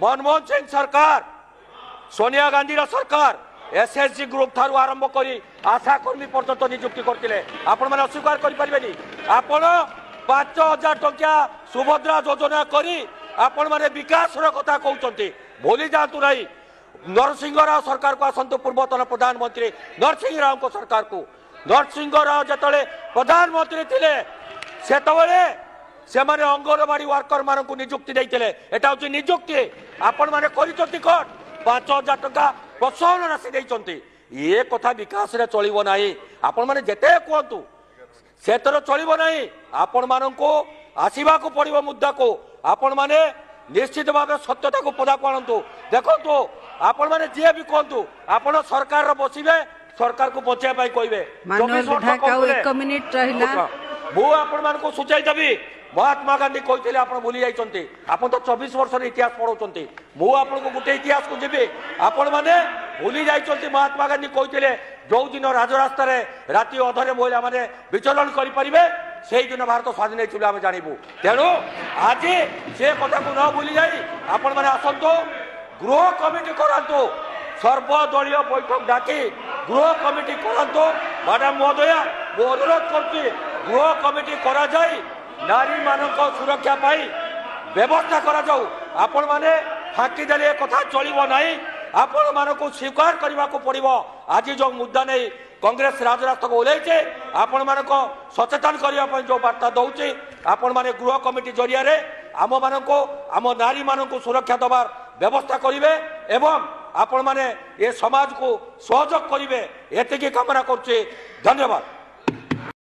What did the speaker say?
मनमोहन सिंह सरकार सोनिया गांधी सरकार SSG group Tharu आरंभ करी आशा कर्मी पर्यंत नियुक्ति करते आपण मैंने अस्वीकार करें आपण 5,000 टंका सुभद्रा योजना करी आपण मैंने विकास कथा कहते भूली जातु नहीं नरसिंह राव सरकार को आसतु पूर्वतन प्रधानमंत्री नरसिंह राव को सरकार को नरसिंह राव जिते प्रधानमंत्री थे से माने अंगनवाड़ी वर्कर मान को नियुक्ति देते एटा हूँ नियुक्ति आपण मैंने कर 5,000 टंका प्रोत्साहन राशि देते ये कथा विकास रे चलिबो नाही आपण माने जेते कहतु से तर चलिबो नाही आपण माननको आसीबा को पड़िबो मुद्दा को आपण माने निश्चित भाव सत्यता को पदा को आणतु देखंतु आपण माने जे भी कहतु आपण सरकार रो बसिबे सरकार को बचाय पाई कहबे 24 वर्ष 1 मिनिट रहिला मु आपण मानको सुचाई देबी महात्मा गांधी कहते आप भूली जाइए आप तो 24 वर्ष इतिहास पढ़ाऊँ मुझे गोटे इतिहास को जी आपण मैंने भूली जाइए महात्मा गांधी कहते जो दिन राजरास्तार राति अधरे महिला मैंने विचलन करें से दिन भारत स्वाधीन होता आम जानू तेणु आज से कथा को न भूली जाई आपण मैंने आसतु गृह कमिटी करातु सर्वदलीय बैठक डाकी गृह कमिटी करातु मैडम महोदया मु अनुरोध कर गृह कमिटी करा जाई नारी मानक सुरक्षा पाई व्यवस्था करा जाऊ आपण माने फांकी देले कथा चलिबो नाही आपण मानक स्वीकार करबा को पड़िबो आज जो मुद्दा नहीं कांग्रेस राजरास्ता को ओल्लैचे आपण मानक सचेतन करबा पई जो वार्ता दउचे आपण माने गृह कमिटी जरिया रे आम मानक आम नारी मानक सुरक्षा दबार व्यवस्था करिवे एवं आपण माने ये समाज को सहयोग करिवे एतिकी कामना करछे धन्यवाद।